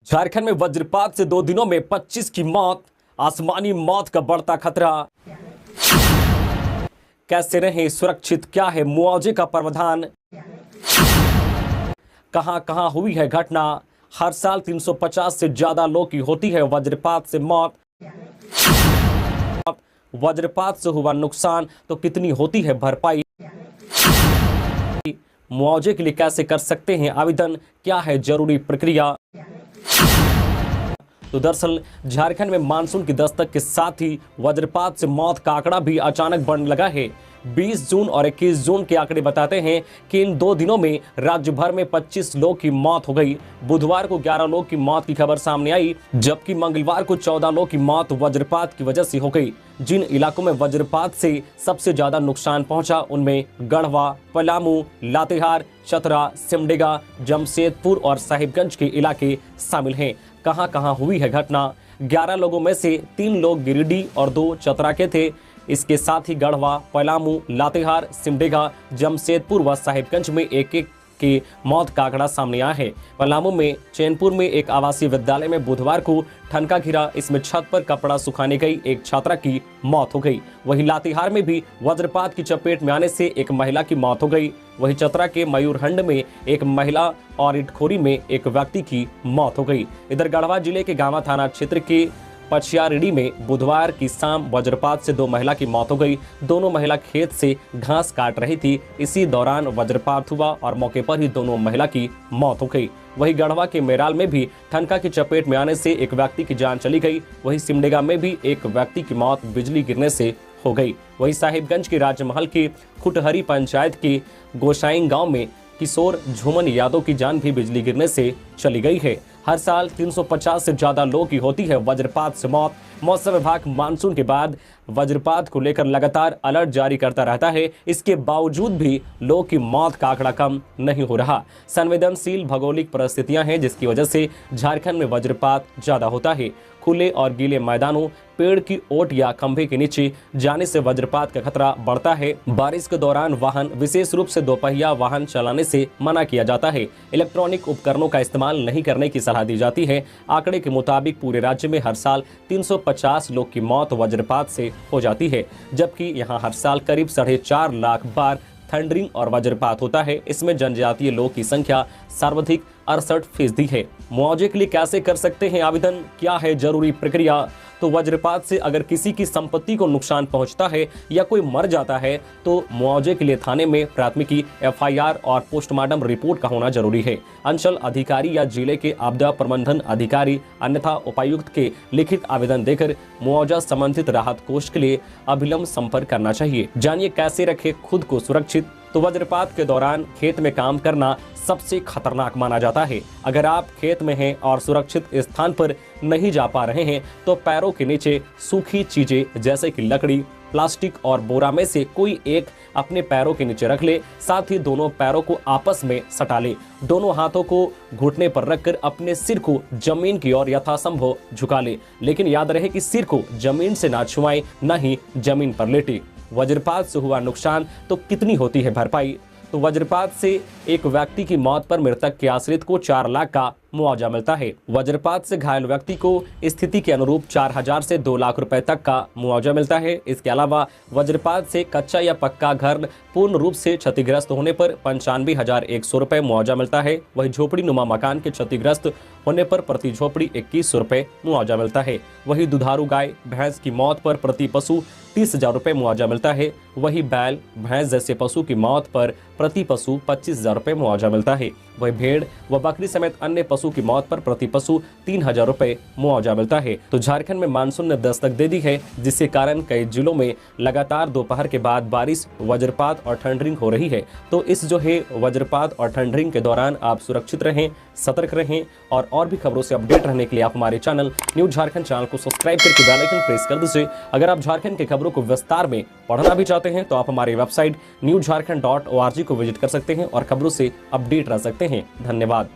झारखंड में वज्रपात से 2 दिनों में 25 की मौत, आसमानी मौत का बढ़ता खतरा। कैसे रहें सुरक्षित, क्या है मुआवजे का प्रावधान, कहां कहां हुई है घटना। हर साल 350 से ज्यादा लोग की होती है वज्रपात से मौत। वज्रपात से हुआ नुकसान तो कितनी होती है भरपाई, मुआवजे के लिए कैसे कर सकते हैं आवेदन, क्या है जरूरी प्रक्रिया। तो दरअसल झारखंड में मानसून की दस्तक के साथ ही वज्रपात से मौत का आंकड़ा भी अचानक बढ़ने लगा है। 20 जून और 21 जून के आंकड़े बताते हैं कि इन 2 दिनों में राज्य भर में 25 लोग की मौत हो गई। बुधवार को 11 लोग की मौत की खबर सामने आई, जबकि मंगलवार को 14 लोग की मौत वज्रपात की वजह से हो गई। जिन इलाकों में वज्रपात से सबसे ज्यादा नुकसान पहुंचा उनमें गढ़वा, पलामू, लातेहार, चतरा, सिमडेगा, जमशेदपुर और साहिबगंज के इलाके शामिल हैं। कहां कहां हुई है घटना। 11 लोगों में से 3 लोग गिरिडीह और 2 चतरा के थे। इसके साथ ही गढ़वा, पलामू, लातेहार, सिमडेगा, जमशेदपुर व साहिबगंज में एक एक की मौत का आंकड़ा सामने आया है। पलामू में चैनपुर में एक आवासीय विद्यालय में बुधवार को ठनका गिरा, इसमें छत पर कपड़ा सुखाने गई एक छात्रा की मौत हो गई। वहीं लातेहार में भी वज्रपात की चपेट में आने से एक महिला की मौत हो गई। वहीं चतरा के मयूरहंड में एक महिला और इटखोरी में एक व्यक्ति की मौत हो गई। इधर गढ़वा जिले के गांवा थाना क्षेत्र के पछियारिडी में बुधवार की शाम वज्रपात से 2 महिला की मौत हो गई। दोनों महिला खेत से घास काट रही थी, इसी दौरान वज्रपात हुआ और मौके पर ही दोनों महिला की मौत हो गई। वहीं गढ़वा के मेराल में भी ठनका की चपेट में आने से एक व्यक्ति की जान चली गई। वहीं सिमडेगा में भी एक व्यक्ति की मौत बिजली गिरने से हो गई। वहीं साहिबगंज के राजमहल की खुटहरी पंचायत के गोसाई गांव में किशोर झूमन यादव की जान भी बिजली गिरने से चली गई है। हर साल 350 से ज्यादा लोगों की होती है वज्रपात से मौत। मौसम विभाग मानसून के बाद वज्रपात को लेकर लगातार अलर्ट जारी करता रहता है। इसके बावजूद भी लोगों की मौत का आंकड़ा कम नहीं हो रहा। संवेदनशील भौगोलिक परिस्थितियां हैं जिसकी वजह से झारखंड में वज्रपात ज्यादा होता है। खुले और गीले मैदानों, पेड़ की ओट या खंभे के नीचे जाने से वज्रपात का खतरा बढ़ता है। बारिश के दौरान वाहन, विशेष रूप से दोपहिया वाहन चलाने से मना किया जाता है। इलेक्ट्रॉनिक उपकरणों का इस्तेमाल नहीं करने की सलाह दी जाती है। आंकड़े के मुताबिक पूरे राज्य में हर साल 350 लोग की मौत वज्रपात से हो जाती है, जबकि यहाँ हर साल करीब 4.5 लाख बार थंडरिंग और वज्रपात होता है। इसमें जनजातीय लोगों की संख्या सर्वाधिक 68% है। मुआवजे के लिए कैसे कर सकते हैं आवेदन, क्या है जरूरी प्रक्रिया। तो वज्रपात से अगर किसी की संपत्ति को नुकसान पहुंचता है या कोई मर जाता है तो मुआवजे के लिए थाने में प्राथमिकी, FIR और पोस्टमार्टम रिपोर्ट का होना जरूरी है। अंचल अधिकारी या जिले के आपदा प्रबंधन अधिकारी अन्यथा उपायुक्त के लिखित आवेदन देकर मुआवजा संबंधित राहत कोष के लिए अविलंब संपर्क करना चाहिए। जानिए कैसे रखें खुद को सुरक्षित। तो वज्रपात के दौरान खेत में काम करना सबसे खतरनाक माना जाता है। अगर आप खेत में हैं और सुरक्षित स्थान पर नहीं जा पा रहे हैं तो पैरों के नीचे सूखी चीजें जैसे कि लकड़ी, प्लास्टिक और बोरा में से कोई एक अपने पैरों के नीचे रख ले। साथ ही दोनों पैरों को आपस में सटा ले। दोनों हाथों को घुटने पर रखकर अपने सिर को जमीन की ओर यथासंभव झुका ले, लेकिन याद रहे कि सिर को जमीन से ना छुआएं, न ही जमीन पर लेटे। वज्रपात से हुआ नुकसान तो कितनी होती है भरपाई। तो वज्रपात से एक व्यक्ति की मौत पर मृतक के आश्रित को 4 लाख का मुआवजा मिलता है। वज्रपात से घायल व्यक्ति को स्थिति के अनुरूप 4000 से 2 लाख रुपए तक का मुआवजा मिलता है। इसके अलावा वज्रपात से कच्चा या पक्का घर पूर्ण रूप से क्षतिग्रस्त होने पर 95,100 रुपए मुआवजा मिलता है। वही झोपड़ी नुमा मकान के क्षतिग्रस्त होने पर प्रति झोपड़ी 2100 रुपए मुआवजा मिलता है। वही दुधारू गाय भैंस की मौत पर प्रति पशु 30,000 रुपए मुआवजा मिलता है। वही बैल भैंस जैसे पशु की मौत पर प्रति पशु 25,000 रुपए मुआवजा मिलता है। वही भेड़ व बकरी समेत अन्य पशु की मौत पर प्रति पशु 3,000 रुपए मुआवजा मिलता है। तो झारखंड में मानसून ने दस्तक दे दी है, जिसके कारण कई जिलों में लगातार दोपहर के बाद बारिश, वज्रपात और थंडरिंग हो रही है। तो इस जो है वज्रपात और थंडरिंग के दौरान आप सुरक्षित रहें, सतर्क रहें और भी खबरों से अपडेट रहने के लिए आप हमारे चैनल न्यूज झारखंड चैनल को सब्सक्राइब करके बेल आइकन प्रेस कर दीजिए। अगर आप झारखंड की खबरों को विस्तार में पढ़ना भी चाहते हैं तो आप हमारी वेबसाइट newsjharkhand.org को विजिट कर सकते हैं और खबरों से अपडेट रह सकते हैं। धन्यवाद।